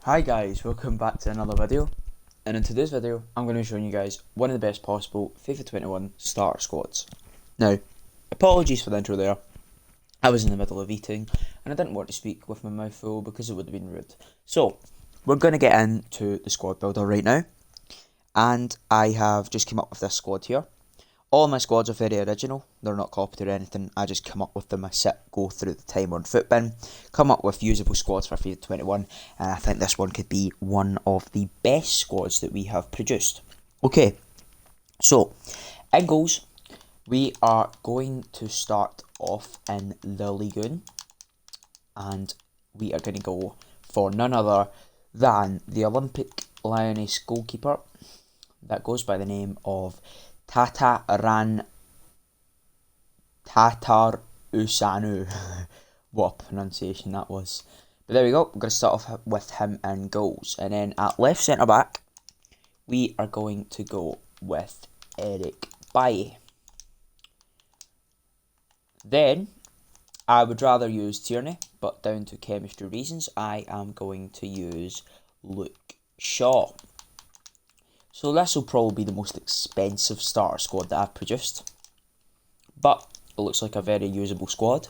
Hi guys, welcome back to another video, and in today's video I'm going to be showing you guys one of the best possible FIFA 21 starter squads. Now, apologies for the intro there. I was in the middle of eating and I didn't want to speak with my mouth full because it would have been rude. So, we're going to get into the squad builder right now, and I have just come up with this squad here. All my squads are very original, they're not copied or anything, I just come up with them, I go through the time on Footbin, come up with usable squads for FIFA 21, and I think this one could be one of the best squads that we have produced. Okay, so, in goals, we are going to start off in the League+, and we are going to go for none other than the Olympic Lioness goalkeeper that goes by the name of Tatar Usanu. What a pronunciation that was. But there we go, we're going to start off with him in goals. And then at left centre back, we are going to go with Eric Bailly. Then, I would rather use Tierney, but down to chemistry reasons, I am going to use Luke Shaw. So this will probably be the most expensive starter squad that I've produced, but it looks like a very usable squad.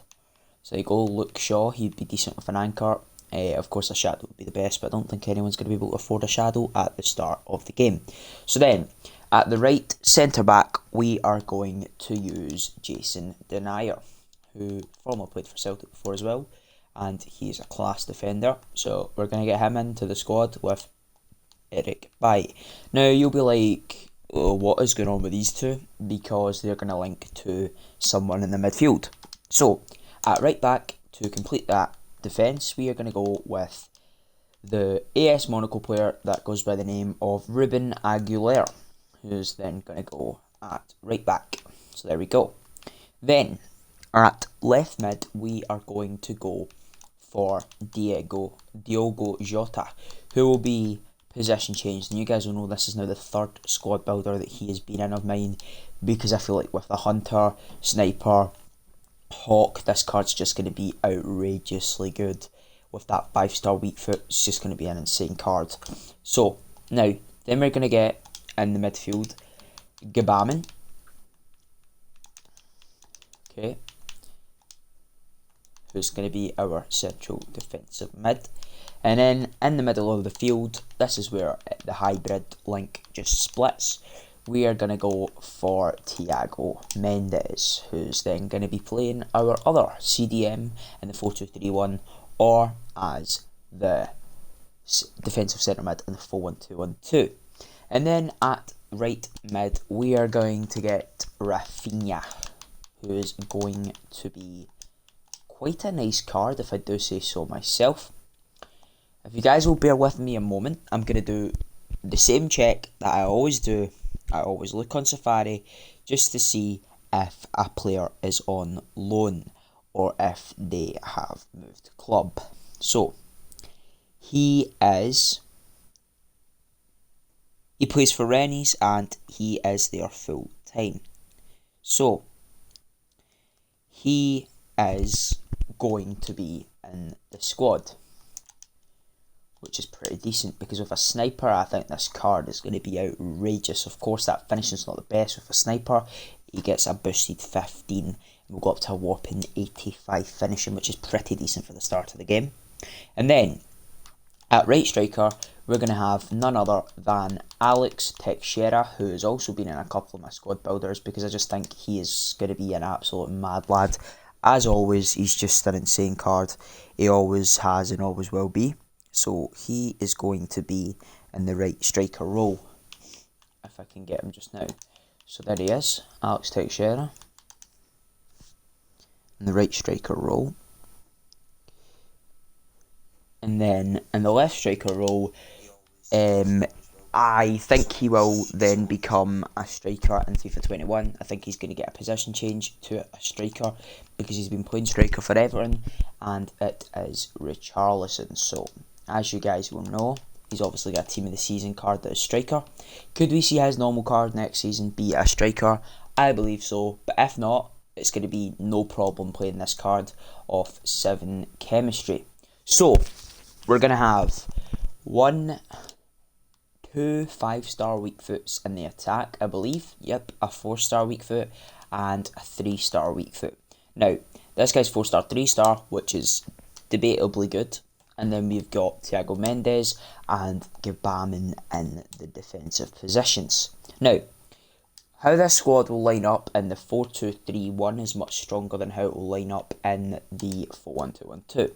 So you go Luke Shaw, he'd be decent with an anchor. Of course a shadow would be the best, but I don't think anyone's going to be able to afford a shadow at the start of the game. So then, at the right centre back, we are going to use Jason Denayer, who formerly played for Celtic before as well, and he's a class defender. So we're going to get him into the squad with Eric Bailly. Now you'll be like, oh, what is going on with these two? Because they're going to link to someone in the midfield. So at right back, to complete that defence, we are going to go with the AS Monaco player that goes by the name of Ruben Aguilera, who's then going to go at right back. So there we go. Then at left mid, we are going to go for Diogo Jota, who will be possession changed, and you guys will know this is now the third squad builder that he has been in of mine, because I feel like with the Hunter, Sniper, Hawk, this card's just going to be outrageously good. With that 5-star weak foot, it's just going to be an insane card. So, now, then we're going to get in the midfield, Gabaman. Okay. Who's going to be our central defensive mid. And then in the middle of the field, this is where the hybrid link just splits. We are going to go for Thiago Mendes, who's then going to be playing our other CDM in the 4-2-3-1, or as the defensive centre mid in the 4-1-2-1-2. And then at right mid, we are going to get Rafinha, who is going to be quite a nice card, if I do say so myself. If you guys will bear with me a moment, I'm going to do the same check that I always do. I always look on Safari just to see if a player is on loan or if they have moved club. So, he plays for Rennes and he is there full time. So, he is going to be in the squad, which is pretty decent, because with a sniper, I think this card is going to be outrageous. Of course, that finishing's not the best with a sniper. He gets a boosted 15, and we'll go up to a whopping 85 finishing, which is pretty decent for the start of the game. And then, at right striker, we're going to have none other than Alex Teixeira, who has also been in a couple of my squad builders, because I just think he is going to be an absolute mad lad. As always, he's just an insane card. He always has and always will be. So he is going to be in the right striker role, if I can get him just now. So there he is, Alex Teixeira, in the right striker role. And then in the left striker role, I think he will then become a striker in FIFA 21. I think he's going to get a position change to a striker, because he's been playing striker for Everton, and it is Richarlison. So, as you guys will know, he's obviously got a Team of the Season card that is striker. Could we see his normal card next season be a striker? I believe so, but if not, it's going to be no problem playing this card off 7 chemistry. So, we're going to have 2 5-star weak foots in the attack, I believe. Yep, a 4-star weak foot and a 3-star weak foot. Now, this guy's 4-star, 3-star, which is debatably good. And then we've got Thiago Mendes and Gbamin in the defensive positions. Now, how this squad will line up in the 4-2-3-1 is much stronger than how it will line up in the 4-1-2-1-2.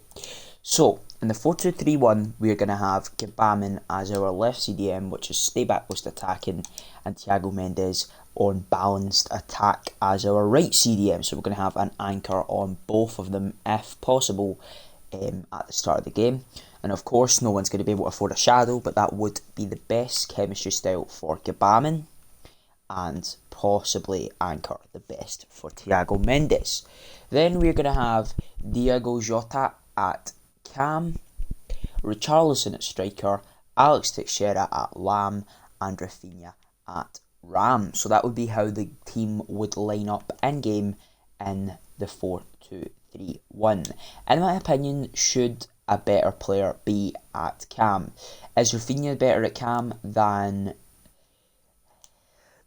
So, in the 4-2-3-1, we're going to have Gbamin as our left CDM, which is stay back post attacking, and Thiago Mendes on balanced attack as our right CDM. So we're going to have an anchor on both of them if possible at the start of the game. And of course, no one's going to be able to afford a shadow, but that would be the best chemistry style for Gbamin, and possibly anchor the best for Thiago Mendes. Then we're going to have Diogo Jota at cam, Richarlison at striker, Alex Teixeira at lam, and Rafinha at ram. So that would be how the team would line up in game in the 4-2-3-1. In my opinion, should a better player be at cam? Is Rafinha better at cam than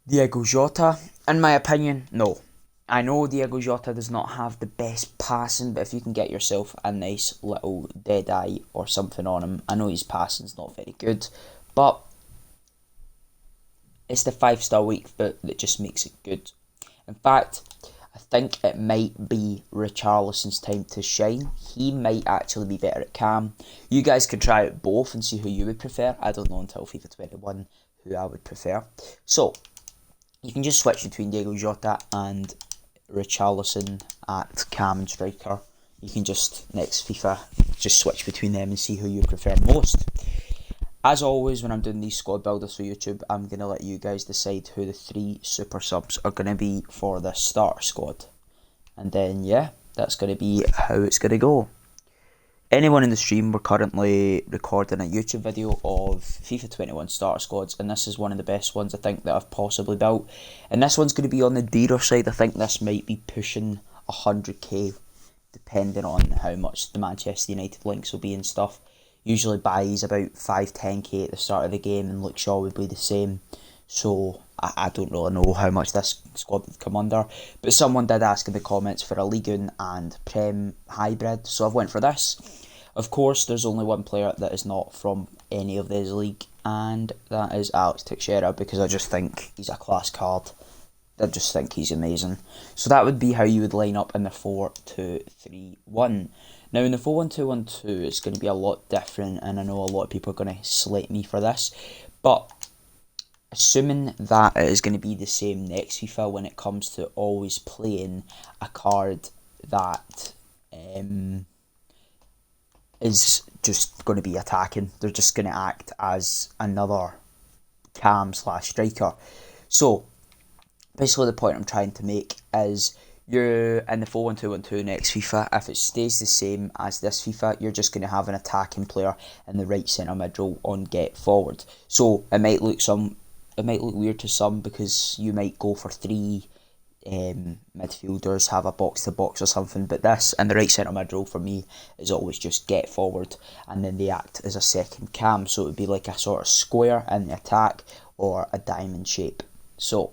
Diogo Jota? In my opinion, no. I know Diogo Jota does not have the best passing, but if you can get yourself a nice little dead eye or something on him, I know his passing's not very good, but it's the 5-star weak foot that just makes it good. In fact, I think it might be Richarlison's time to shine. He might actually be better at cam. You guys can try it both and see who you would prefer. I don't know until FIFA 21 who I would prefer. So, you can just switch between Diogo Jota and Richarlison at cam and striker. You can just, next FIFA, just switch between them and see who you prefer most. As always, when I'm doing these squad builders for YouTube, I'm going to let you guys decide who the 3 super subs are going to be for the starter squad. And then, yeah, that's going to be how it's going to go. Anyone in the stream, we're currently recording a YouTube video of FIFA 21 starter squads, and this is one of the best ones I think that I've possibly built. And this one's going to be on the dearer side. I think this might be pushing 100k, depending on how much the Manchester United links will be and stuff. Usually buys about 5-10k at the start of the game, and Luke Shaw would be the same. So I don't really know how much this squad would come under. But someone did ask in the comments for a League and Prem hybrid, so I've went for this. Of course, there's only one player that is not from any of this league, and that is Alex Teixeira, because I just think he's a class card. I just think he's amazing. So that would be how you would line up in the 4-2-3-1. Now in the 4-1-2-1-2, it's going to be a lot different, and I know a lot of people are going to slate me for this, but assuming that it is going to be the same next FIFA when it comes to always playing a card that is just going to be attacking. They're just going to act as another cam/striker. So basically the point I'm trying to make is you're in the 4-1-2-1-2 next FIFA. If it stays the same as this FIFA, you're just going to have an attacking player in the right centre mid role on get forward. So it might look weird to some, because you might go for 3 midfielders, have a box to box or something, but this in the right centre mid role for me is always just get forward, and then they act as a second cam, so it would be like a sort of square in the attack or a diamond shape. So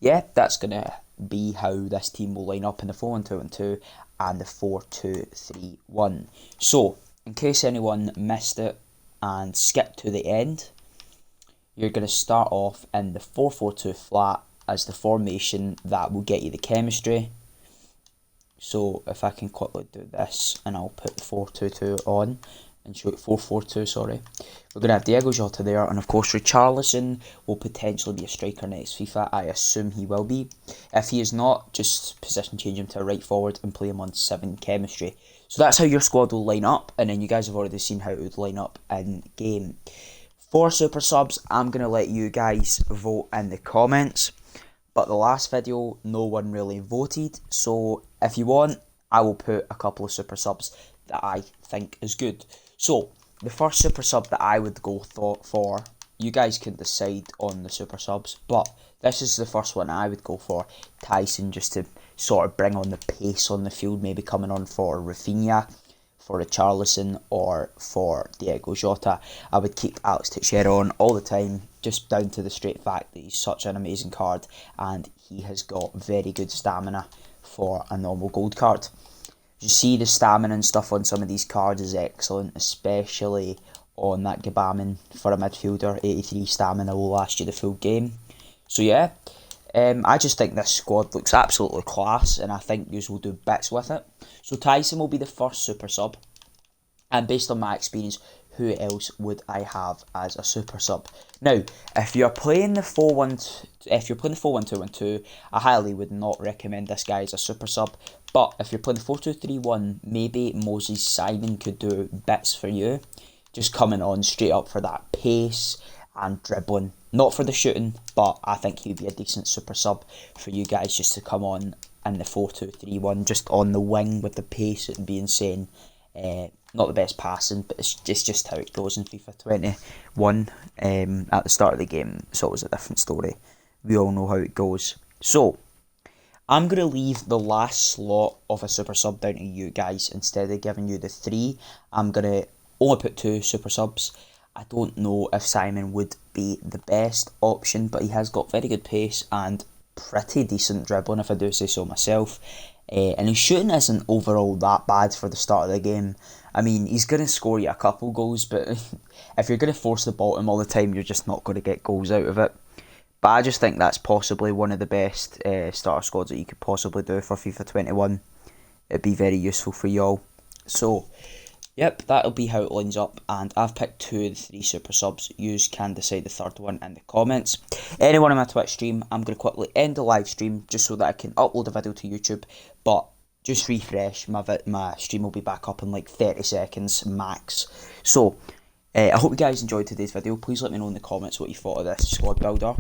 yeah, that's going to be how this team will line up in the 4-1-2-1-2 and the 4-2-3-1. So in case anyone missed it and skipped to the end, you're going to start off in the 4-4-2 flat as the formation that will get you the chemistry. So if I can quickly do this, and I'll put the 4-2-2 on and show it 4-4-2, sorry. We're going to have Diogo Jota there, and of course Richarlison will potentially be a striker next FIFA. I assume he will be. If he is not, just position change him to a right forward and play him on 7 chemistry. So that's how your squad will line up, and then you guys have already seen how it would line up in game. For super subs, I'm going to let you guys vote in the comments. But the last video, no one really voted. So if you want, I will put a couple of super subs that I think is good. So the first super sub that I would go for, you guys can decide on the super subs, but this is the first one I would go for. Tyson, just to sort of bring on the pace on the field, maybe coming on for Rafinha. for Richarlison or for Diego Jota. I would keep Alex Teixeira on all the time, just down to the straight fact that he's such an amazing card and he has got very good stamina for a normal gold card. You see the stamina and stuff on some of these cards is excellent, especially on that Gabamin for a midfielder. 83 stamina will last you the full game. So yeah, I just think this squad looks absolutely class, and I think you will do bits with it. So Tyson will be the first super sub, and based on my experience, who else would I have as a super sub? Now, if you're playing the 4-1-2-1-2, I highly would not recommend this guy as a super sub. But if you're playing the 4-2-3-1, maybe Moses Simon could do bits for you, just coming on straight up for that pace and dribbling. Not for the shooting, but I think he'd be a decent super sub for you guys just to come on in the 4-2-3-1, just on the wing with the pace. It'd be insane. Not the best passing, but it's just how it goes in FIFA 21. At the start of the game, it's always a different story. We all know how it goes. So, I'm going to leave the last slot of a super sub down to you guys. Instead of giving you the 3, I'm going to only put 2 super subs. I don't know if Simon would be the best option, but he has got very good pace and pretty decent dribbling, if I do say so myself. And his shooting isn't overall that bad for the start of the game. I mean, he's going to score you a couple goals, but if you're going to force the ball to him all the time, you're just not going to get goals out of it. But I just think that's possibly one of the best starter squads that you could possibly do for FIFA 21. It'd be very useful for y'all. So, yep, that'll be how it lines up, and I've picked 2 of the 3 super subs. You can decide the third one in the comments. Anyone on my Twitch stream, I'm going to quickly end the live stream just so that I can upload a video to YouTube, but just refresh, my stream will be back up in like 30 seconds max. So, I hope you guys enjoyed today's video. Please let me know in the comments what you thought of this squad builder.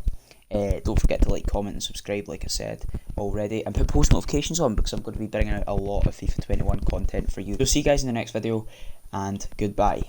Don't forget to like, comment and subscribe like I said already, and put post notifications on because I'm going to be bringing out a lot of FIFA 21 content for you. So see you guys in the next video, and goodbye.